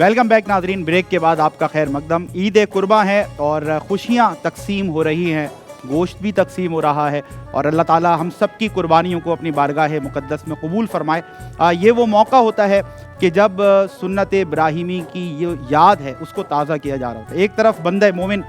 Welcome back नाजरीन। Break के बाद आपका खैर मकदम। ईद कुर्बा है और खुशियाँ तकसीम हो रही हैं, गोश्त भी तकसीम हो रहा है और अल्लाह ताला हम सब की कुर्बानियों को अपनी बारगाह मुक़द्दस में कबूल फरमाए। ये वो मौका होता है कि जब सुन्नत इब्राहिमी की ये याद है उसको ताज़ा किया जा रहा होता है। एक तरफ बंदा मोमिन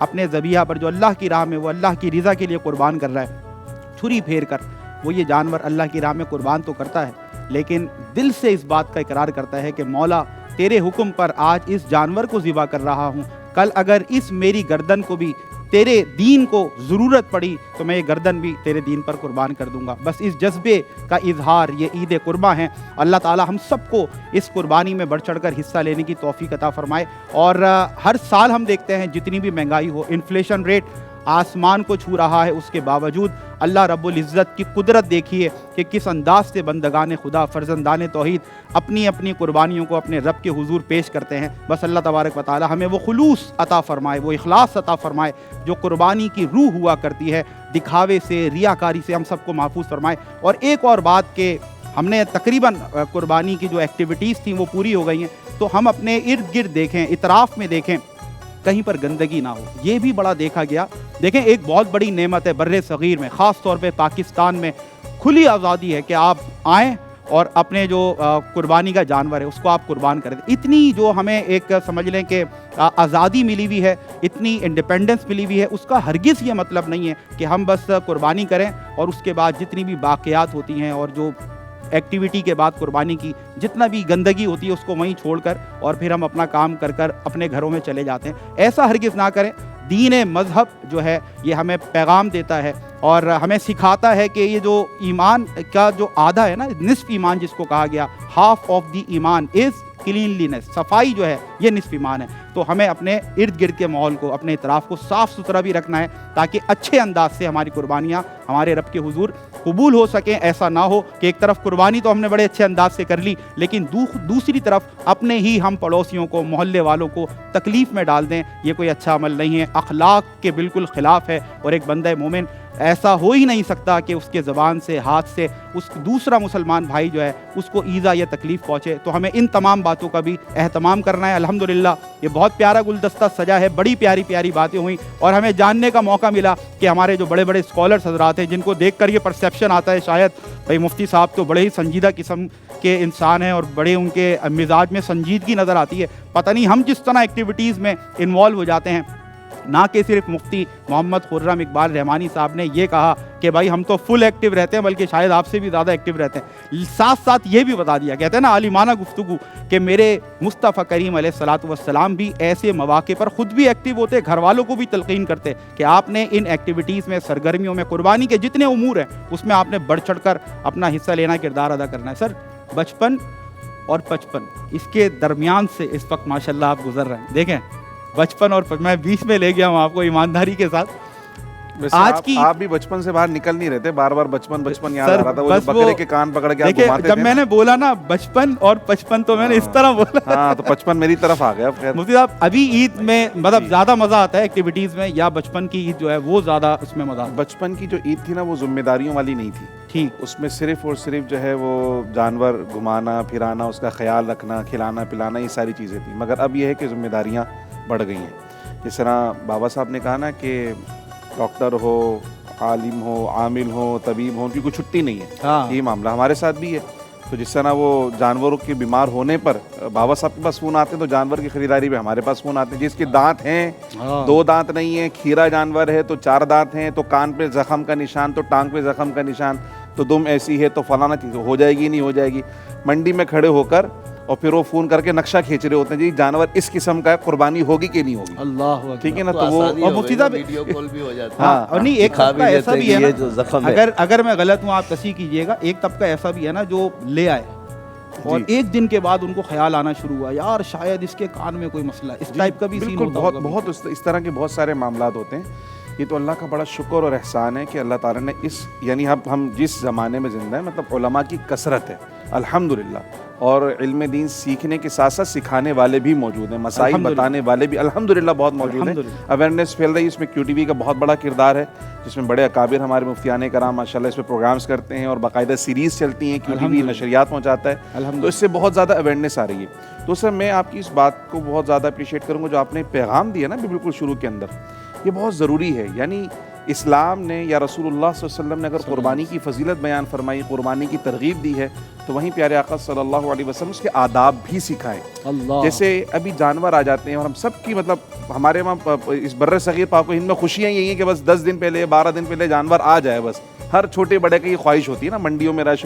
अपने ज़बीहा पर जो अल्लाह की राह में वो अल्लाह की रज़ा के लिए कुर्बान कर रहा है, छुरी फेर कर वो ये जानवर अल्लाह की राह में कुर्बान तो करता है, लेकिन दिल से इस बात का इकरार करता है कि मौला तेरे हुक्म पर आज इस जानवर को ज़िबा कर रहा हूँ, कल अगर इस मेरी गर्दन को भी तेरे दीन को ज़रूरत पड़ी तो मैं ये गर्दन भी तेरे दीन पर कुर्बान कर दूंगा। बस इस जज्बे का इजहार ये ईद कुर्बा है। अल्लाह ताला हम सबको इस कुर्बानी में बढ़ चढ़कर हिस्सा लेने की तौफीक अता फरमाए। और हर साल हम देखते हैं जितनी भी महंगाई हो, इन्फ्लेशन रेट आसमान को छू रहा है, उसके बावजूद अल्लाह रब्बुल इज़्ज़त की कुदरत देखिए कि किस अंदाज से बंदगान खुदा फर्जंदान तौहीद अपनी अपनी कुर्बानियों को अपने रब के हुजूर पेश करते हैं। बस अल्लाह तबारक व तआला हमें वो खुलूस अता फ़रमाए, वो इखलास अता फ़रमाए जो कुर्बानी की रूह हुआ करती है, दिखावे से रियाकारी से हम सबको महफूज फरमाए। और एक और बात के हमने तकरीबन कुर्बानी की जो एक्टिविटीज़ थी वो पूरी हो गई हैं, तो हम अपने इर्द गिर्द देखें, इतराफ़ में देखें, कहीं पर गंदगी ना हो, ये भी बड़ा देखा गया। देखें एक बहुत बड़ी नेमत है बर्रे सग़ीर में, ख़ास तौर पे पाकिस्तान में खुली आज़ादी है कि आप आएँ और अपने जो कुर्बानी का जानवर है उसको आप कुर्बान करें। इतनी जो हमें एक समझ लें कि आज़ादी मिली हुई है, इतनी इंडिपेंडेंस मिली हुई है, उसका हरगिज़ ये मतलब नहीं है कि हम बस कुर्बानी करें और उसके बाद जितनी भी बाक़ियात होती हैं और जो एक्टिविटी के बाद कुर्बानी की जितना भी गंदगी होती है उसको वहीं छोड़कर और फिर हम अपना काम कर कर अपने घरों में चले जाते हैं। ऐसा हरगिज़ ना करें। दीन मज़हब जो है ये हमें पैगाम देता है और हमें सिखाता है कि ये जो ईमान का जो आधा है ना, निस्फ ईमान जिसको कहा गया, half of the iman is cleanliness, सफाई जो है ये निस्फ ईमान है। तो हमें अपने इर्द गिर्द के माहौल को, अपने इतराफ़ को साफ़ सुथरा भी रखना है ताकि अच्छे अंदाज से हमारी कुर्बानियाँ हमारे रब के हुजूर कबूल हो सकें। ऐसा ना हो कि एक तरफ कुर्बानी तो हमने बड़े अच्छे अंदाज से कर ली, लेकिन दूसरी तरफ अपने ही हम पड़ोसियों को, मोहल्ले वालों को तकलीफ़ में डाल दें। ये कोई अच्छा अमल नहीं है, अखलाक के बिल्कुल ख़िलाफ़ है। और एक बंदा मोमिन ऐसा हो ही नहीं सकता कि उसके ज़बान से, हाथ से उस दूसरा मुसलमान भाई जो है उसको ईज़ा या तकलीफ़ पहुँचे। तो हमें इन तमाम बातों का भी एहतमाम करना है। अल्हम्दुलिल्लाह ये बहुत प्यारा गुलदस्ता सजा है, बड़ी प्यारी प्यारी बातें हुई और हमें जानने का मौका मिला कि हमारे जो बड़े बड़े स्कॉलर्स हज़रात हैं जिनको देख कर ये परसेप्शन आता है शायद भाई मुफ्ती साहब तो बड़े ही संजीदा किस्म के इंसान हैं और बड़े उनके मिजाज में संजीदगी नज़र आती है। पता नहीं हम जिस तरह एक्टिविटीज़ में इन्वॉल्व हो जाते हैं, ना कि सिर्फ मुफ्ती मोहम्मद खुर्रम इकबाल रहमानी साहब ने ये कहा कि भाई हम तो फुल एक्टिव रहते हैं, बल्कि शायद आपसे भी ज़्यादा एक्टिव रहते हैं। साथ साथ ये भी बता दिया, कहते हैं ना आलिमाना गुफ्तगू, कि मेरे मुस्तफ़ा करीम अलैहिस्सलातु वस्सलाम भी ऐसे मौके पर ख़ुद भी एक्टिव होते, घर वालों को भी तलक़ीन करते कि आपने इन एक्टिविटीज़ में, सरगर्मियों में, कुर्बानी के जितने उमूर हैं उसमें आपने बढ़ चढ़ कर अपना हिस्सा लेना, किरदार अदा करना है। सर, बचपन और 55 इसके दरमियान से इस वक्त माशाल्लाह आप गुजर रहे हैं। देखें बचपन और मैं बीच में ले गया हूँ आपको ईमानदारी के साथ। आज की आप भी बचपन से बाहर निकल नहीं रहते, बार बार बचपन याद आ रहा था। वो बकरे के कान पकड़ के आप घुमाते थे। जब मैंने बोला ना बचपन और 55 तो मैंने इस तरह बोला। हाँ, तो 55 मेरी तरफ आ गया। मुफ्ती साहब, अभी ईद में मतलब ज्यादा मजा आता है एक्टिविटीज में या बचपन की ईद जो है वो ज्यादा उसमें मजा? बचपन की जो ईद थी ना वो जिम्मेदारियों वाली नहीं थी। ठीक, उसमें सिर्फ और सिर्फ जो है वो जानवर घुमाना फिराना, उसका ख्याल रखना, खिलाना पिलाना, ये सारी चीज़ें थी। मगर अब ये है कि जिम्मेदारियाँ बढ़ गई हैं। जिस तरह बाबा साहब ने कहा ना कि डॉक्टर हो, आलिम हो, आमिल हो, तबीब हो, उनकी कोई छुट्टी नहीं है। हाँ। ये मामला हमारे साथ भी है। तो जिस तरह वो जानवरों के बीमार होने पर बाबा साहब के पास फ़ोन आते हैं, तो जानवर की ख़रीदारी पे हमारे पास फ़ोन आते हैं। जिसके दांत हैं 2 दांत नहीं है, खीरा जानवर है तो 4 दांत हैं, तो कान पे ज़ख़म का निशान, तो टांग पे ज़ख़म का निशान, तो दुम ऐसी है तो फलाना चीज़ हो जाएगी नहीं हो जाएगी। मंडी में खड़े होकर और फिर वो फ़ोन करके नक्शा खींच रहे होते हैं, जी जानवर इस किस्म का है, कुर्बानी होगी कि नहीं होगी। अल्लाह, ठीक है ना। तो वो और मुफ्ती साहब वीडियो कॉल भी हो जाता है। हाँ, और नहीं एक तबका ऐसा भी है ना, जो जख्म है, अगर मैं गलत हूँ आप तस्हीह कीजिएगा, एक तबका ऐसा भी है ना जो ले आए और एक दिन के बाद उनको ख्याल आना शुरू हुआ यार शायद इसके कान में कोई मसला, इस टाइप का भी सीन होता होगा। बहुत इस तरह के बहुत सारे मामलात होते हैं। ये तो अल्लाह का बड़ा शुक्र और एहसान है कि अल्लाह ताला ने इस यानी हम जिस ज़माने में ज़िंदा हैं, मतलब उलमा की कसरत है अल्हम्दुलिल्लाह। और इल्म दीन सीखने के साथ साथ सिखाने वाले भी मौजूद हैं, मसाइल बताने वाले भी अल्हम्दुलिल्लाह बहुत मौजूद हैं। अवेयरनेस फैल रही है, इसमें QTV का बहुत बड़ा किरदार है, जिसमें बड़े अकाबिर हमारे मुफ्तियान कराम माशाल्लाह इस पर प्रोग्राम्स करते हैं और बाकायदा सीरीज़ चलती हैं, QTV नशरियात पहुँचाता है, तो इससे बहुत ज़्यादा अवेयरनेस आ रही है। तो सर मैं आपकी इस बात को बहुत ज़्यादा अप्रिशिएट करूँगा जो आपने पैगाम दिया ना बिल्कुल शुरू के अंदर, ये बहुत ज़रूरी है। यानी इस्लाम ने या रसूलुल्लाह सल्लल्लाहु अलैहि वसल्लम ने अगर कुर्बानी की फजीलत बयान फरमाई, कुर्बानी की तरगीब दी है, तो वहीं प्यारे आका सल्लल्लाहु अलैहि वसल्लम उसके आदाब भी सिखाए। जैसे अभी जानवर आ जाते हैं और हम सब की मतलब हमारे वहाँ इस बर्र सगीर पाक हिंद में खुशियाँ यही हैं कि बस 10 दिन पहले 12 दिन पहले जानवर आ जाए, बस हर छोटे बड़े की ख्वाहिश होती है ना, मंडियों में रश।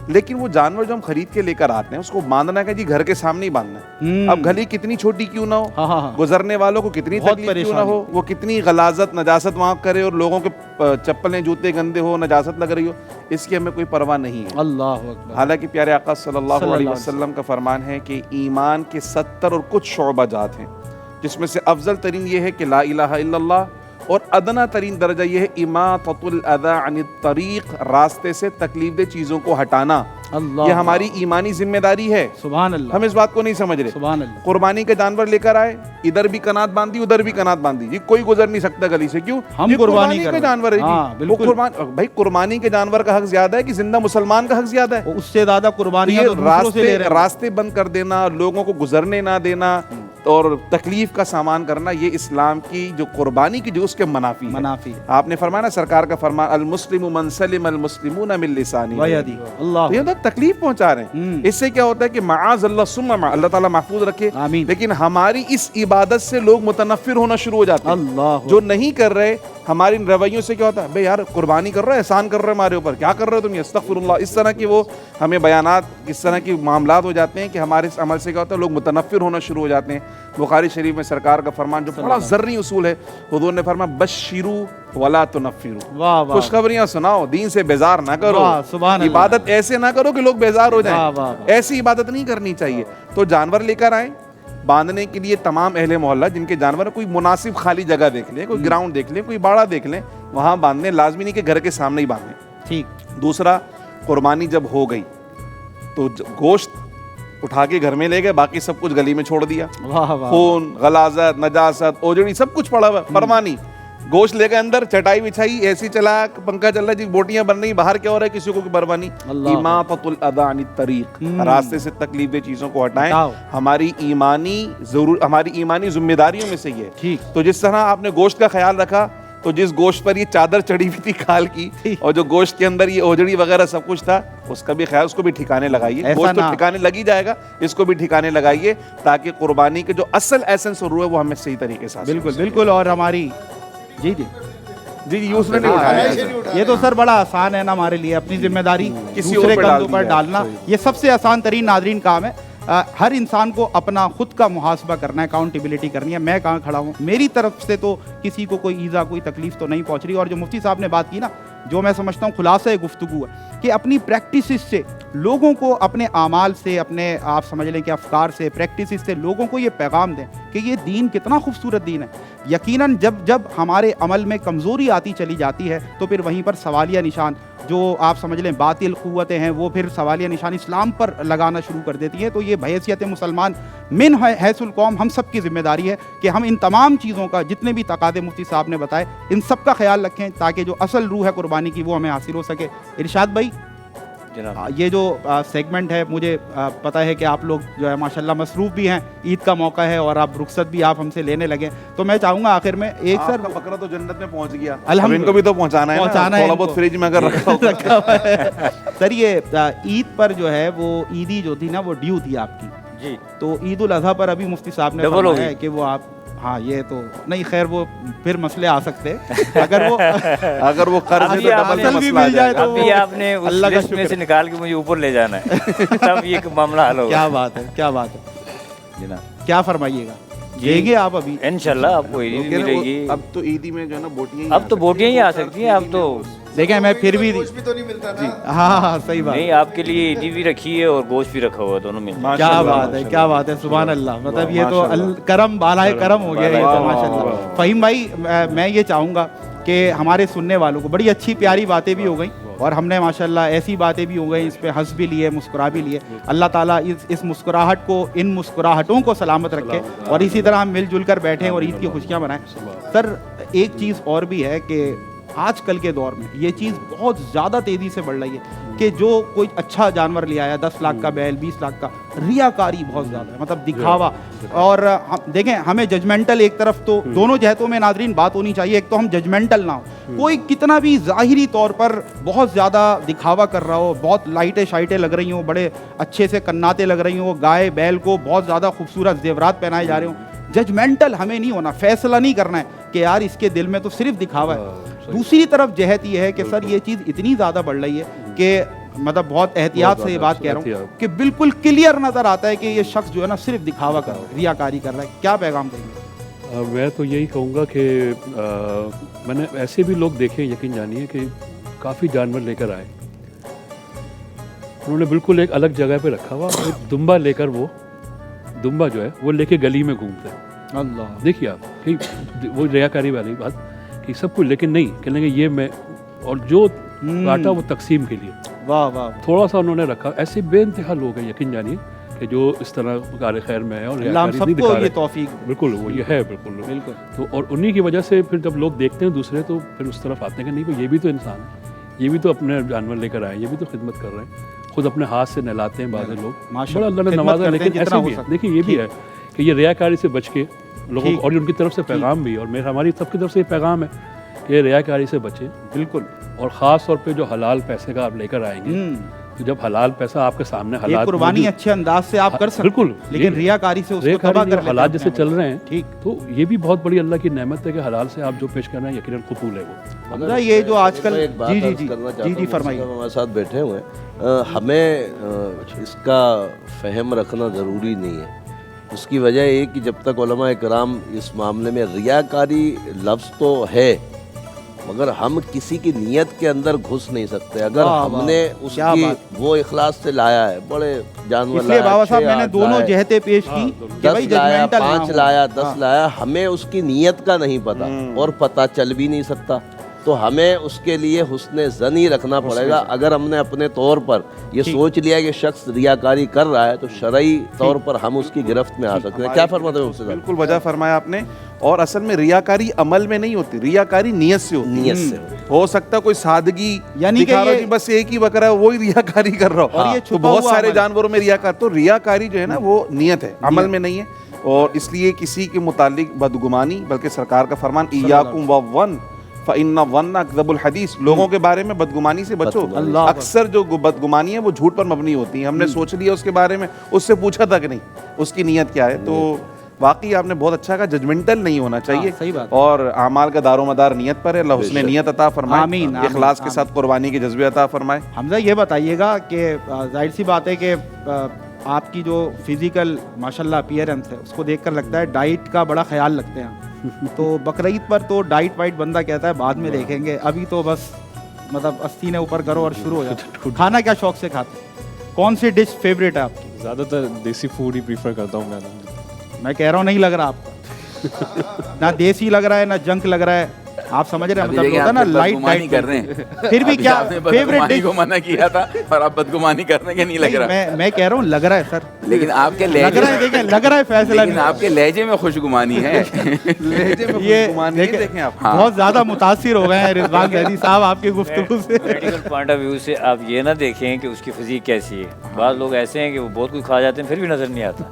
लेकिन वो जानवर जो हम खरीद के लेकर आते हैं उसको बांधना है जी घर के सामने ही बांधना है। अब गली कितनी छोटी क्यों ना हो, गुजरने वालों को कितनी तकलीफ क्यों ना हो, वो कितनी गलाजत नजासत वहाँ करे और लोगों के चप्पलें जूते गंदे हो, नजासत लग रही हो, इसकी हमें कोई परवाह नहीं है। अल्लाह अकबर। हालांकि प्यारे आका सल्लल्लाहु अलैहि वसल्लम का फरमान है कि ईमान के 70 और कुछ शोबाजात हैं, जिसमें से अफजल तरीन ये है कि ला इलाहा इल्लल्लाह, और अदना तरीन दर्जा ये है इमाततुल अदा अनित तरीक, रास्ते से तकलीफदेह चीज़ों को हटाना। ये हमारी ईमानी जिम्मेदारी है। सुभान अल्लाह। हम इस बात को नहीं समझ रहे। सुभान अल्लाह। कुर्बानी के जानवर लेकर आए, इधर भी कनात बांधी उधर भी कनात बांधी, जी कोई गुजर नहीं सकता गली से, क्यों? हम कुर्बानी के जानवर है जी। वो कुर्बानी, भाई कुर्बानी के जानवर का हक ज्यादा है कि जिंदा मुसलमान का हक ज्यादा है? उससे ज्यादा कुर्बानी रास्ते बंद कर देना, लोगों को गुजरने ना देना और तकलीफ का सामान करना, ये इस्लाम की जो कुर्बानी की जो उसके मनाफी है। आपने फरमाया सरकार का फरमान अल मुस्लिमु मन सलिम अल मुस्लिमून मिन लिसानी, अल्लाह ये तो तकलीफ पहुंचा रहे हैं। इससे क्या होता है कि माअज़ अल्लाह सुम्मा अल्लाह ताला महफूज रखे, लेकिन हमारी इस इबादत से लोग मुतनफ्फिर होना शुरू हो जाते हैं। अल्लाह जो नहीं कर रहे, हमारी रवैयों से क्या होता है, भाई यार कुर्बानी कर रहे हो, एहसान कर रहे हो हमारे ऊपर, क्या कर रहे हो तुम, अस्तगफिरुल्लाह। इस तरह की वो हमें बयानात, इस तरह की मामलात हो जाते हैं कि हमारे इस अमल से क्या होता है, लोग मुतनफ्फिर होना शुरू हो जाते हैं। बुखारी शरीफ में सरकार का फरमान जो बड़ा ज़र्री उसूल है, हुजूर ने फरमाया बश्शिरू वला तुनफ्फिरू, खुशखबरियां सुनाओ, दीन से बेजार ना करो, इबादत ऐसे ना करो कि लोग बेजार हो जाएं, ऐसी इबादत नहीं करनी चाहिए। तो जानवर लेकर आए बांधने के लिए, तमाम अहले मोहल्ला जिनके जानवर, कोई मुनासिब खाली जगह देख लें, कोई ग्राउंड देख लें, कोई बाड़ा देख लें, वहाँ बांधने, लाजमी नहीं कि घर के सामने ही बांधने। ठीक। दूसरा, कुर्बानी जब हो गई तो गोश्त उठा के घर में ले गए, बाकी सब कुछ गली में छोड़ दिया। खून, गलाजत, नजासत, ओजड़ी सब कुछ पड़ा हुआ, परवाह नहीं। गोश्त लेकर अंदर, चटाई बिछाई, एसी चला, पंखा चल रहा है जी, बोटियां बन रही, बाहर क्या हो रहा है किसी को परवाह नहीं। इमाततुल अदा अनित तरीक, रास्ते से तकलीफदेह चीजों को हटाएं, हमारी ईमानी जिम्मेदारियों में से ही है। तो जिस तरह आपने गोश्त का ख्याल रखा, तो जिस गोश्त पर ये चादर चढ़ी हुई थी खाल की, और जो गोश्त के अंदर ये ओजड़ी वगैरह सब कुछ था, उसका भी ख्याल, उसको भी ठिकाने लगाइए। गोश्त तो ठिकाने लगी जाएगा, इसको भी ठिकाने लगाइए, ताकि कुर्बानी के जो असल एसेंस और रूह है वो हमें सही तरीके से। बिल्कुल बिल्कुल। और हमारी जी जी जी जी उसने नहीं उठाया, ये तो सर बड़ा आसान है ना हमारे लिए, अपनी जिम्मेदारी किसी दूसरे कंधों पर डालना, ये सबसे आसान तरीन नाज़रीन काम है। हर इंसान को अपना खुद का मुहासबा करना है, अकाउंटेबिलिटी करनी है। मैं कहाँ खड़ा हूँ, मेरी तरफ से तो किसी को कोई ईज़ा, कोई तकलीफ तो नहीं पहुँच रही। और जो मुफ्ती साहब ने बात की ना, जो मैं समझता हूँ खुलासा गुफ्तगू है कि अपनी प्रैक्टिस से लोगों को, अपने आमाल से, अपने आप समझ लें कि अफकार से, प्रैक्टिस से लोगों को ये पैगाम दें कि ये दीन कितना खूबसूरत दीन है। यकीनन जब हमारे अमल में कमज़ोरी आती चली जाती है, तो फिर वहीं पर सवालिया निशान, जो आप समझ लें बातिल क़ुव्वतें हैं, वो फिर सवालिया निशान इस्लाम पर लगाना शुरू कर देती हैं। तो ये बहैसियत मुसलमान मिन हैसुल कौम हम सब की जिम्मेदारी है कि हम इन तमाम चीज़ों का, जितने भी तकादे मुफ्ती साहब ने बताए, इन सब का ख्याल रखें, ताकि जो असल रूह है कुर्बानी की वो हमें हासिल हो सके। इरशाद भाई, ये जो सेगमेंट है, मुझे पता है कि आप लोग जो है माशाल्लाह मसरूफ़ भी हैं, ईद का मौका है और आप रुखसत भी आप हमसे लेने लगे, तो मैं चाहूँगा आखिर में एक सर बकरा तो जन्नत में पहुँच गया, अल्हम्दुलिल्लाह इनको भी तो पहुँचाना है, थोड़ा बहुत फ्रिज में अगर रखा हुआ है। सर ये ईद पर जो है वो ईदी जो थी ना, वो ड्यू थी आपकी जी, तो ईद उल अज़हा पर अभी मुफ्ती साहब ने फरमाया है कि वो आप, हाँ ये तो नहीं, खैर वो फिर मसले आ सकते हैं अगर वो कर्ज भी मिल जाए तो अभी आपने उस लिस्ट में से निकाल के मुझे ऊपर ले जाना है तब ये मामला हल होगा। क्या बात है, क्या बात है जनाब, क्या फरमाइएगा? देंगे आप अभी इंशाल्लाह, आपको ईदी मिलेगी। अब तो ईदी में जो है ना बोटियां, अब तो बोटियां ही आ सकती हैं। अब तो देखें, मैं फिर भी गोश्त भी तो नहीं मिलता ना। हाँ सही बात नहीं, आपके लिए ईदी भी रखी है और गोश्त भी रखा हुआ, दोनों मिलते। क्या बात है, क्या बात है, सुभान अल्लाह। मतलब ये तो करम, बालाए करम हो गया ये तो माशाल्लाह। फ़हीम भाई, मैं ये चाहूँगा कि हमारे सुनने वालों को बड़ी अच्छी प्यारी बातें भी हो गई, और हमने माशाल्लाह ऐसी बातें भी हो गई, इस पे हंस भी लिए, मुस्कुरा भी लिए। अल्लाह ताला इस मुस्कुराहट को, इन मुस्कुराहटों को सलामत रखे और इसी तरह हम मिलजुल कर बैठें और ईद की खुशियाँ मनाएं। सर एक चीज़ और भी है कि आजकल के दौर में ये चीज़ बहुत ज़्यादा तेज़ी से बढ़ रही है कि जो कोई अच्छा जानवर ले आया 10 लाख का बैल, 20 लाख का, रियाकारी बहुत ज़्यादा है, मतलब दिखावा। और हम देखें, हमें जजमेंटल एक तरफ तो दोनों जहतों में नाजरीन बात होनी चाहिए। एक तो हम जजमेंटल ना हो, कोई कितना भी ज़ाहिरी तौर पर बहुत ज़्यादा दिखावा कर रहा हो, बहुत लाइटें शाइटें लग रही हों, बड़े अच्छे से कन्नाते लग रही हों, गाय बैल को बहुत ज़्यादा खूबसूरत जेवरात पहनाए जा रहे हों, जजमेंटल हमें नहीं होना, फैसला नहीं करना है कि यार इसके दिल में तो सिर्फ दिखावा है। दूसरी तरफ जहत ये है कि सर ये चीज़ इतनी ज़्यादा बढ़ रही है कि मतलब बहुत एहतियात से ये बात कह रहा हूँ कि बिल्कुल क्लियर नज़र आता है कि ये शख्स जो है ना सिर्फ दिखावा कर रहा है, रियाकारी कर रहा है। क्या पैगाम देंगे? मैं तो यही कहूँगा कि मैंने ऐसे भी लोग देखे, यकीन जानिए, कि काफ़ी जानवर लेकर आए, उन्होंने बिल्कुल एक अलग जगह पे रखा हुआ, एक दुम्बा लेकर, वो दुम्बा जो है वो लेके गली में घूमते हैं। अल्लाह, देखिए आप कि वो रियाकारी वाली बात कि सब कुछ, लेकिन नहीं कहेंगे ये मैं, और जो काटा वो तकसीम के लिए, वाह वाह, थोड़ा सा उन्होंने रखा। ऐसे बेइंतहा लोग हैं, यकीन जानिए, कि जो इस तरह कार खैर में है और अल्लाह हम रियाकारी नहीं दिखा सबको ये रहे। तौफीक बिल्कुल वो ये है, बिल्कुल बिल्कुल। तो और उन्हीं की वजह से फिर जब लोग देखते हैं दूसरे, तो फिर उस तरफ आते हैं कि नहीं भाई ये भी तो इंसान है, ये भी तो अपने जानवर लेकर आए, ये भी तो खिदमत कर रहे हैं, खुद अपने हाथ से नहलाते हैं बाद लोग, बड़ा अल्लाह ने नवाजा। लेकिन ऐसे भी है, देखिए ये भी है कि ये रियाकारी से बच के लोगों, और उनकी तरफ से पैगाम भी, और मेरा हमारी सबकी तरफ से ये पैगाम है कि रियाकारी से बचें बिल्कुल। और ख़ास तौर पे जो हलाल पैसे का आप लेकर आएंगे, तो जब हलाल पैसा आपके सामने, हलाल कुर्बानी अच्छे अंदाज से आप कर सकते, बिल्कुल, लेकिन रियाकारी से उसको तबाह कर लेते हैं। हालात जैसे चल रहे हैं, ठीक, तो ये भी बहुत बड़ी अल्लाह की नेमत है कि हलाल से आप जो पेश कर रहे हैं यकीनन कबूल है वो। हमजा ये जो आजकल एक बात अर्ज करना चाहता हूं, फरमाइए। हमारे साथ बैठे हुए हैं, हमें इसका फहम रखना ज़रूरी नहीं है। उसकी वजह ये कि जब तक उलमा इकराम इस मामले में, रियाकारी लफ्ज़ तो है मगर हम किसी की नीयत के अंदर घुस नहीं सकते। अगर हमने उसकी वो इखलास से लाया है, बड़े जानवर इसलिए बाबा साहब मैंने दोनों जहतें पेश की कि भाई 10 लाया, जजमेंटल 5 लाया, 10 लाया, हमें उसकी नीयत का नहीं पता और पता चल भी नहीं सकता, तो हमें उसके लिए हुस्ने ज़न ही रखना पड़ेगा। अगर हमने अपने तौर पर ये सोच लिया कि शख्स रियाकारी कर रहा है, तो शरई तौर पर हम उसकी गिरफ्त में आ सकते हैं। क्या फरमाते हैं उससे? बिल्कुल वजह फरमाया आपने। और असल में रियाकारी अमल में नहीं होती, रियाकारी नियत से होती है। नियत से हो सकता है कोई सादगी यानी दिखा कि रहा ये- है, बस एक ही बकरा है वही रियाकारी कर रहा हो। और ये तो छुपा बहुत हुआ सारे अमल। जानवरों में रियाकार, तो रियाकारी जो है ना वो नियत है, अमल में नहीं है। और इसलिए किसी के मुतालिक बदगुमानी, बल्कि सरकार का फरमान इय्याकुम ववन फ़इन्ना वन्न अकज़बुल हदीस, लोगों के बारे में बदगुमानी से बचो। अल्लाह अक्सर जो बदगुमानी है वो झूठ पर मबनी होती है। हमने सोच लिया उसके बारे में, उससे पूछा तक नहीं उसकी नीयत क्या है। तो वाकई आपने बहुत अच्छा कहा, जजमेंटल नहीं होना चाहिए। सही बात। और आमाल का दारोमदार नियत पर है। अल्लाह हुस्ने नियत अता फरमाए, आमीन, आमीन, इखलास के आमीन। साथ कुर्बानी के जज्बे अता फरमाए। हमजा ये बताइएगा कि जाहिर सी बात है कि आपकी जो फिजिकल माशाल्लाह अपीयरेंस है उसको देखकर लगता है डाइट का बड़ा ख्याल रखते हैं। तो बकरीद पर तो डाइट वाइट बंदा कहता है बाद में देखेंगे, अभी तो बस मतलब 80 ने ऊपर करो और शुरू हो जाए। खाना क्या शौक से खाते हैं? कौन सी डिश फेवरेट है आपकी? ज़्यादातर देसी फूड ही प्रीफर करता हूँ मैं कह रहा हूँ नहीं लग रहा आपका ना देसी लग रहा है ना जंक लग रहा है, आप समझ रहे हैं, मतलब होता है ना लाइट डाइट कर रहे हैं। फिर भी क्या फेवरेट डिश? को मना किया था और आप बदगुमानी करने के नहीं लग रहा। मैं कह रहा हूँ लग रहा है सर, लेकिन आपके लग लहजे रहा है, देखें लग रहा है फैसला लेकिन नहीं। आपके लहजे में खुशगुमानी है। लहजे में ये बदगुमानी है, देखें, देखें आप। बहुत ज्यादा मुतासिर हो गए हैं रिजवान जैदी साहब आपकी गुफ्तगू से। मेडिकल पॉइंट ऑफ व्यू से आप ये ना देखें कि उसकी फिजिक कैसी है। बाद लोग ऐसे हैं कि वो बहुत कुछ खा जाते हैं फिर भी नजर नहीं आता।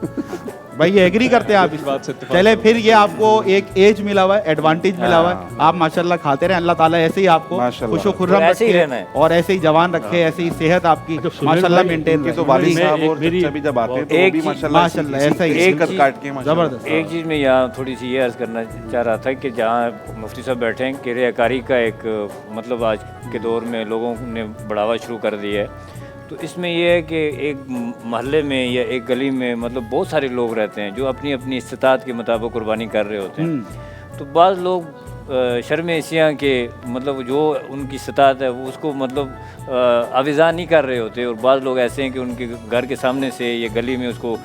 भाई ये एग्री करते हैं आप इस बात से? चले फिर ये आपको एक एज मिला हुआ है, एडवांटेज मिला हुआ है, आप माशाल्लाह खाते रहे, अल्लाह ताला ऐसे ही आपको माशाल्लाह। खुशो खुर्रम तो ऐसे ही रखे रहना है। और ऐसे ही जवान रखे, ऐसे ही सेहत आपकी सुनील माशाल्लाह भाई, मेंटेन उनके रहे। तो वालिद मैं साहब एक और मेरी- चचा भी जब आते हैं तो वो एक भी चीज़- माशाल्लाह ऐसा ही एक कद काट के माशाल्लाह। जबरदस्त। एक चीज़ मैं यहाँ थोड़ी सी ये अर्ज़ करना चाह रहा था कि जहाँ मुफ्ती साहब बैठे हैं कि रियाकारी का एक मतलब आज के दौर में लोगों ने बढ़ावा शुरू कर दिया है। तो इसमें यह है कि एक महल्ले में या एक गली में मतलब बहुत सारे लोग रहते हैं जो अपनी अपनी इस्तिताअत के मुताबिक कुर्बानी कर रहे होते हैं। तो बाज़ लोग शर्म एशिया के मतलब जो उनकी सताहत है वो उसको मतलब आविज़ा नहीं कर रहे होते, और बाद लोग ऐसे हैं कि उनके घर के सामने से या गली में उसको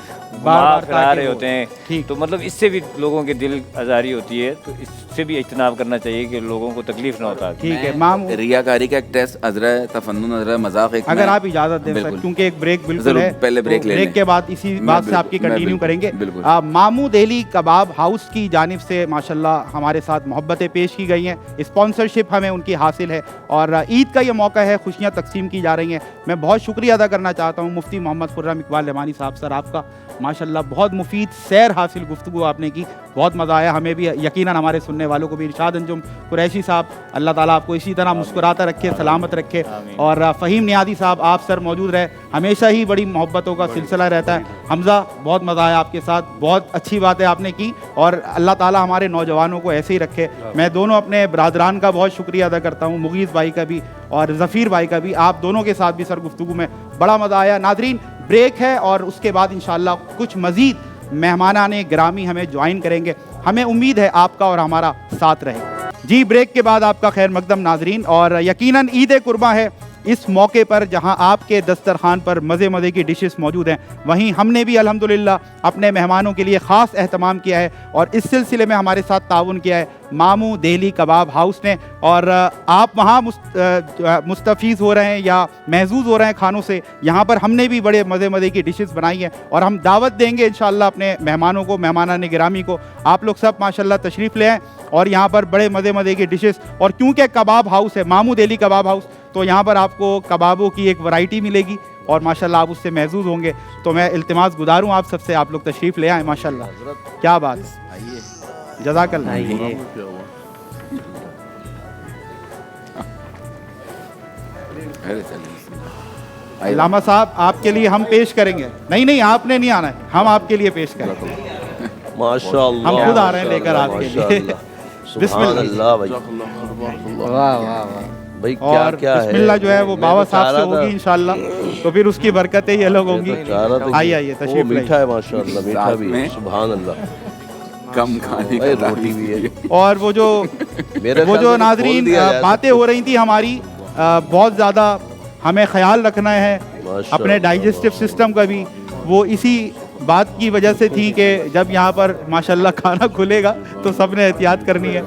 बार फिरा रहे होते हैं। ठीक। तो मतलब इससे भी लोगों के दिल आज़ारी होती है, तो इससे भी इज्तनाब करना चाहिए कि लोगों को तकलीफ ना होता। ठीक है माम, रियाकारी का एक टेस्ट अजरा तफन्नुन अजरा मजाक एक अगर आप इजाजत दें सर, बिल्कुल। क्योंकि एक ब्रेक बिल्कुल जरूर, है, पहले ब्रेक तो ले ब्रेक लें। के बाद इसी मैं बात से बिल्कुल- आपकी मैं कंटिन्यू बिल्कुल- करेंगे। बिल्कुल। मामू दिल्ली कबाब हाउस की जानिब से माशाल्लाह हमारे साथ मोहब्बतें पेश की गई हैं, स्पॉन्सरशिप हमें उनकी हासिल है, और ईद का ये मौका है, खुशियाँ तकसीम की जा रही हैं। मैं बहुत शुक्रिया अदा करना चाहता हूँ मुफ्ती मोहम्मद खुर्रम इकबाल रहमानी साहब, सर आपका माशाल्लाह बहुत मुफीद सैर हासिल गुफ्तगू आपने की, बहुत मज़ा आया हमें भी, यकीनन हमारे सुनने वालों को भी। इरशाद अंजुम कुरैशी साहब, अल्लाह ताला आपको इसी तरह मुस्कुराता रखे, सलामत रखे। और फ़हीम नियादी साहब, आप सर मौजूद रहे, हमेशा ही बड़ी मोहब्बतों का सिलसिला रहता है। हमज़ा, बहुत मज़ा आया आपके साथ, बहुत अच्छी बातें आपने की, और अल्लाह ताला हमारे नौजवानों को ऐसे ही रखे। मैं दोनों अपने बरादरान का बहुत शुक्रिया अदा करता हूँ, मुगीज़ भाई का भी और ज़फ़ीर भाई का भी, आप दोनों के साथ भी सर गुफ्तगू में बड़ा मज़ा आया। नादरीन, ब्रेक है और उसके बाद इंशाअल्लाह कुछ मज़ीद मेहमानाने गिरामी हमें ज्वाइन करेंगे। हमें उम्मीद है आपका और हमारा साथ रहेगा। जी, ब्रेक के बाद आपका खैर मकदम नाजरीन, और यकीनन ईद कुर्बा है इस मौके पर, जहां आपके दस्तरखान पर मज़े मज़े की डिशेस मौजूद हैं, वहीं हमने भी अल्हम्दुलिल्लाह अपने मेहमानों के लिए ख़ास एहतमाम किया है, और इस सिलसिले में हमारे साथ ताउन किया है मामू दिल्ली कबाब हाउस ने। और आप वहाँ मुस्तफ़ीज़ हो रहे हैं या महजूज़ हो रहे हैं खानों से, यहाँ पर हमने भी बड़े मज़े मज़े की डिशेस बनाई हैं, और हम दावत देंगे इंशाअल्लाह अपने मेहमानों को, मेहमानाने गिरामी को। आप लोग सब माशाल्लाह तशरीफ़ ले आएँ, और यहाँ पर बड़े मज़े मज़े की डिशेस, और क्योंकि कबाब हाउस है मामू दिल्ली कबाब हाउस, तो यहाँ पर आपको कबाबों की एक वैरायटी मिलेगी, और माशाल्लाह आप उससे महजूज़ होंगे। तो मैं इल्तिमास गुजार हूँ आप सबसे, आप लोग तशरीफ़ ले आएँ। माशाल्लाह, क्या बात, जज़ाकल्लाह। अरे चलिए। लामा साहब, आपके लिए हम पेश करेंगे। नहीं, आपने नहीं आना है, हम आपके लिए पेश करेंगे। माशाअल्लाह, हम खुद आ रहे हैं लेकर आपके लिए। माशाअल्लाह, बिस्मिल्लाह। सुभान अल्लाह भाई, भाई क्या और क्या है। बिस्मिल्लाह जो है वो मैं बाबा तो साहब चाह से रहा था- होगी इंशाल्लाह, तो फिर उसकी बरकतें ये अलग होंगी। मैं तो चाह रहा था कि- आइए ओ, तशरीफ मीठा लाइए। है माशाअल्लाह, मीठा साथ भी है, में सुभान अल्लाह। कम खाने भाई का रोटी भी है। और वो जो मेरे ख्याल से नाजरीन खोल दिया जाए बातें सबको। हो रही थी हमारी, बहुत ज़्यादा हमें ख्याल रखना है माशाअल्लाह। अपने डाइजेस्टिव सिस्टम का भी, वो इसी बात की वजह से थी कि जब यहाँ पर माशाल्लाह खाना खुलेगा तो सबने एहतियात करनी है।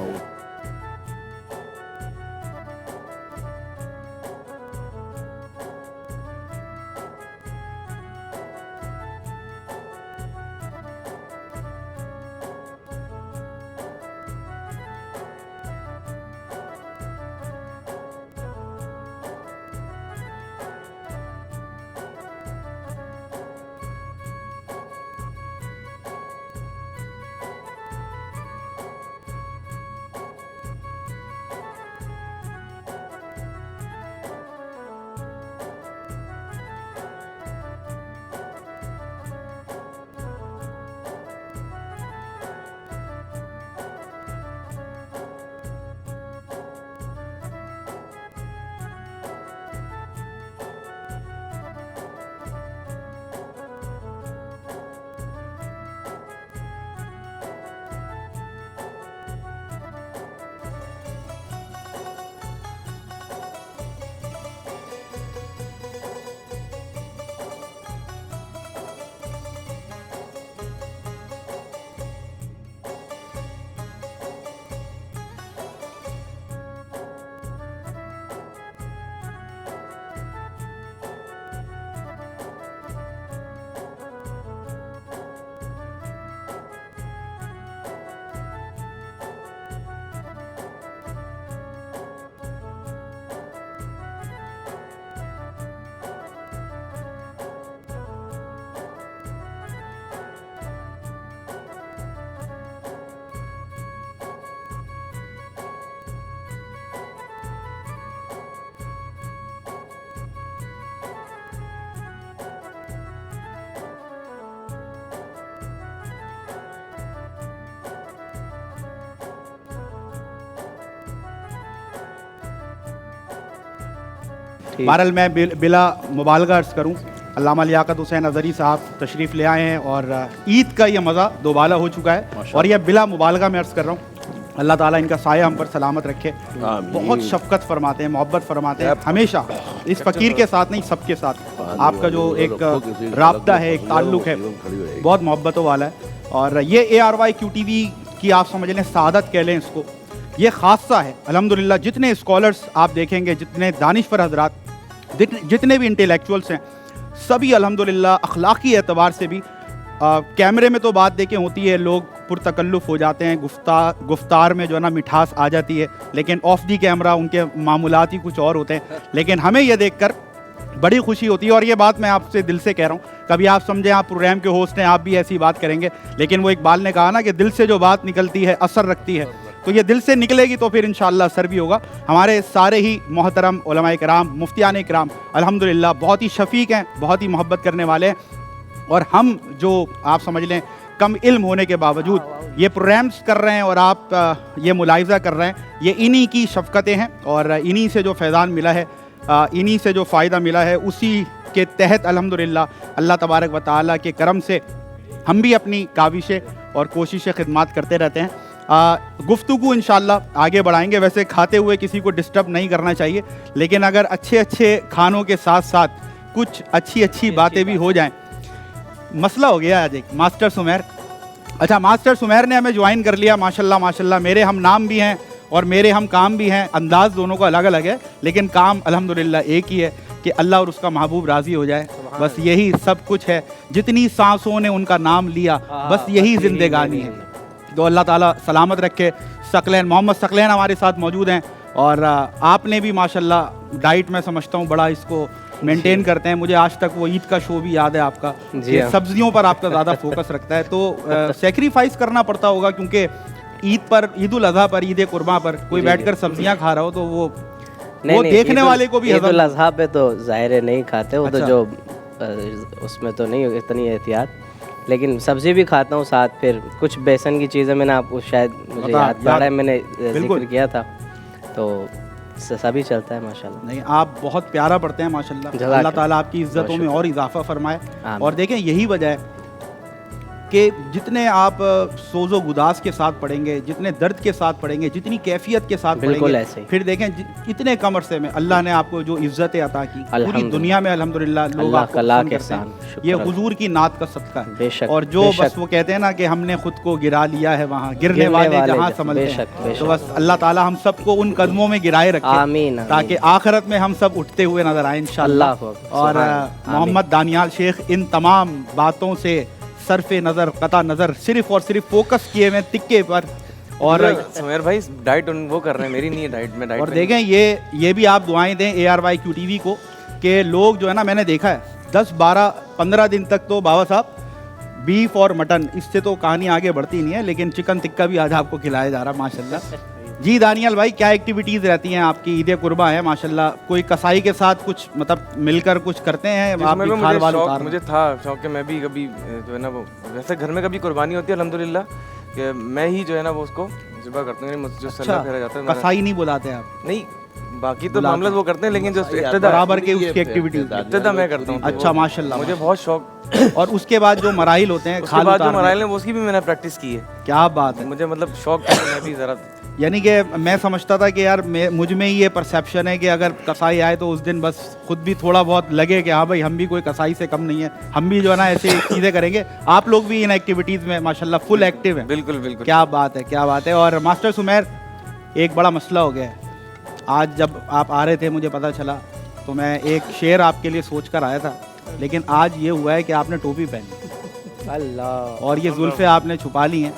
बहरहाल मैं बिला मुबालगा अर्ज़ करूँ, अल्लामा लियाकत हुसैन अज़हरी साहब तशरीफ़ ले आए हैं और ईद का ये मज़ा दोबाला हो चुका है, और यह बिला मुबालगा मैं अर्ज़ कर रहा हूँ। अल्लाह ताला इनका साया हम पर सलामत रखे। बहुत शफकत फरमाते हैं, मोहब्बत फरमाते हैं हमेशा, इस फ़कीर के साथ नहीं सबके साथ। आपका जो एक राब्ता है, एक ताल्लुक़ है, बहुत मोहब्बतों वाला है। और ये ARYQTV की आप समझ लें सादत कह लें इसको, ये खासा है अल्हम्दुलिल्लाह। जितने स्कॉलर्स आप देखेंगे, जितने दानिश्वर हजरात, जितने भी इंटेलेक्चुअल्स हैं, सभी अल्हम्दुलिल्लाह अखलाकी एतबार से भी कैमरे में तो बात देखें होती है, लोग पुरतकल्लुफ़ हो जाते हैं, गुफ्तार में जो है ना मिठास आ जाती है, लेकिन ऑफ दी कैमरा उनके मामूलात ही कुछ और होते हैं। लेकिन हमें यह देखकर बड़ी खुशी होती है, और ये बात मैं आपसे दिल से कह रहा हूँ। कभी आप समझें आप प्रोग्राम के होस्ट हैं, आप भी ऐसी बात करेंगे, लेकिन वो इकबाल ने कहा ना कि दिल से जो बात निकलती है असर रखती है, तो ये दिल से निकलेगी तो फिर इंशाअल्लाह असर भी होगा। हमारे सारे ही मोहतरम उलमाए किराम, मुफ्तियान किराम अल्हम्दुलिल्लाह बहुत ही शफीक हैं, बहुत ही मोहब्बत करने वाले हैं। और हम जो आप समझ लें कम इल्म होने के बावजूद ये प्रोग्राम्स कर रहे हैं और आप ये मुलाहिज़ा कर रहे हैं, ये इन्हीं की शफ़क़तें हैं और इन्हीं से जो फैज़ान मिला है, इन्हीं से जो फ़ायदा मिला है, उसी के तहत अल्हम्दुलिल्लाह अल्लाह तबारक व तआला के करम से हम भी अपनी काविशें और कोशिशें खिदमात करते रहते हैं। गुफ्तगू इंशाअल्लाह आगे बढ़ाएंगे। वैसे खाते हुए किसी को डिस्टर्ब नहीं करना चाहिए, लेकिन अगर अच्छे अच्छे खानों के साथ साथ कुछ अच्छी अच्छी बातें भी हो जाएं। मसला हो गया आज एक मास्टर सुमेर। अच्छा, मास्टर सुमेर ने हमें ज्वाइन कर लिया, माशाल्लाह माशाल्लाह। मेरे हम नाम भी हैं और मेरे हम काम भी हैं, अंदाज़ दोनों का अलग अलग है, लेकिन काम अल्हम्दुलिल्लाह एक ही है कि अल्लाह और उसका महबूब राज़ी हो जाए, बस यही सब कुछ है। जितनी सांसों ने उनका नाम लिया, बस यही ज़िंदगानी है। तो अल्लाह ताला सलामत रखे। सकलैन मोहम्मद सकलैन हमारे साथ मौजूद हैं, और आपने भी माशाल्लाह डाइट में समझता हूँ बड़ा इसको मेंटेन करते हैं। मुझे आज तक वो ईद का शो भी याद है आपका, कि सब्जियों पर आपका ज़्यादा फोकस रखता है, तो सेक्रीफाइस करना पड़ता होगा, क्योंकि ईद पर, ईद उल अज़हा पर, ईद कुर्बा पर कोई बैठकर सब्जियां खा रहा हो तो वो देखने वाले को भी ईद उल अज़हा पे तो ज़ाहिर है नहीं खाते, वो तो जो उसमें तो नहीं इतनी एहतियात, लेकिन सब्जी भी खाता हूँ साथ। फिर कुछ बेसन की चीज़ें मैंने आपको शायद मुझे याद पड़ा है, मैंने जिक्र किया था, तो सभी चलता है माशाल्लाह। नहीं, आप बहुत प्यारा पढ़ते हैं माशाल्लाह। अल्लाह ताला आपकी इज्जतों में और इजाफा फरमाए। और देखें यही वजह है कि जितने आप सोज़ो गुदास के साथ पढ़ेंगे, जितने दर्द के साथ पढ़ेंगे, जितनी कैफियत के साथ पढ़ेंगे, फिर देखें इतने कम अरसे में अल्लाह ने आपको जो इज्जतें अता की, पूरी दुनिया में अल्हम्दुलिल्लाह लोग आपको पसंद करते हैं। ये हुजूर की नात का सदका है। और जो बस वो कहते हैं ना कि हमने खुद को गिरा लिया है वहाँ, गिरने वाले जहाँ संभलते हैं, तो बस अल्लाह ताला हम सबको उन कदमों में गिराए रखे, आमीन, ताकि आखिरत में हम सब उठते हुए नजर आए इंशाअल्लाह। और मोहम्मद दानियाल शेख इन तमाम बातों से सरफे नज़र, कता नज़र, सिर्फ और सिर्फ फोकस किए हुए तिक्के पर। और सुमेर भाई डाइट वो कर रहे हैं, मेरी नहीं है डाइट में। डाइट और देखें ये भी आप दुआएं दें ARYQTV को, कि लोग जो है ना, मैंने देखा है 10, 12, 15 दिन तक तो बाबा साहब बीफ और मटन, इससे तो कहानी आगे बढ़ती नहीं है, लेकिन चिकन टिक्का भी आज आपको खिलाया जा रहा माशाल्लाह। जी दानियल भाई, क्या एक्टिविटीज़ रहती हैं आपकी? ईद कुर्बा है माशाल्लाह, कोई कसाई के साथ कुछ मतलब मिलकर कुछ करते हैं? मुझे था शौक कि मैं भी कभी जो है ना, वो वैसे घर में कभी कुर्बानी होती है अल्हम्दुलिल्लाह कि मैं ही जो है ना वो उसको ज़िबा करता हूँ। जो सल्ला फेरा जाता है, कसाई नहीं बुलाते आप? नहीं, बाकी तो मामला वो करते हैं, लेकिन जो बराबर के उसकी एक्टिविटी इब्तिदा मैं करता हूँ। अच्छा माशाल्लाह, मुझे बहुत शौक। और उसके बाद जो मराइल होते हैं, उसके बाद जो मराइल है उसकी भी मैंने प्रैक्टिस की है। क्या बात है, मुझे मतलब शौक है, मैं भी ज़रा, यानी कि मैं समझता था कि यार मुझ में ही ये परसेप्शन है कि अगर कसाई आए तो उस दिन बस खुद भी थोड़ा बहुत लगे कि हाँ भाई हम भी कोई कसाई से कम नहीं है, हम भी जो है ना ऐसे चीज़ें करेंगे। आप लोग भी इन एक्टिविटीज़ में माशाल्लाह फुल एक्टिव हैं। बिल्कुल बिल्कुल, क्या बात है, क्या बात है। और मास्टर सुमेर, एक बड़ा मसला हो गया है। आज जब आप आ रहे थे मुझे पता चला, तो मैं एक शेर आपके लिए सोच कर आया था, लेकिन आज ये हुआ है कि आपने टोपी पहनी अल्लाह, और ये जुल्फ़े आपने छुपा ली हैं,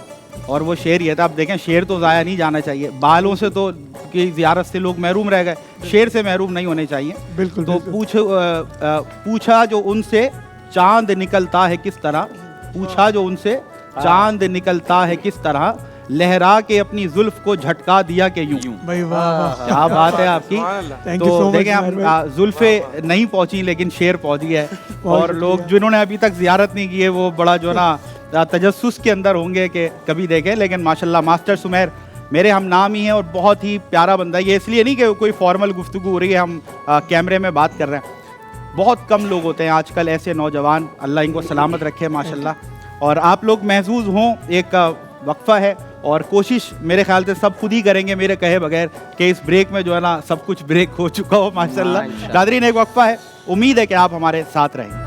और वो शेर ये था। अब देखें, शेर तो ज़ाया नहीं जाना चाहिए, बालों से तो की ज़ियारत से लोग महरूम रह गए, शेर से महरूम नहीं होने चाहिए। बिल्कुल। तो पूछा जो उनसे चांद निकलता है किस तरह, पूछा जो उनसे चांद निकलता है किस तरह, लहरा के अपनी जुल्फ को झटका दिया कि यूं। भाई वाह, क्या बात है आपकी। तो देखें, आप जुल्फे नहीं पहुंची लेकिन शेर पहुंच गया है। और लोग जिन्होंने अभी तक ज़ियारत नहीं की है वो बड़ा जो ना तजस्सुस के अंदर होंगे कि कभी देखें। लेकिन माशाल्लाह मास्टर सुमेर मेरे हम नाम ही हैं और बहुत ही प्यारा बंदा है। ये इसलिए नहीं कि कोई फॉर्मल गुफ्तगू हो रही है, हम कैमरे में बात कर रहे हैं। बहुत कम लोग होते हैं आजकल ऐसे नौजवान, अल्लाह इनको सलामत रखे माशाल्लाह। और आप लोग महसूस हों, एक वक्फ़ा है और कोशिश मेरे ख्याल से सब खुद ही करेंगे मेरे कहे बगैर कि इस ब्रेक में जो है ना सब कुछ ब्रेक हो चुका हो माशाल्लाह। नादरीन, एक वक्फा है, उम्मीद है कि आप हमारे साथ रहेंगे।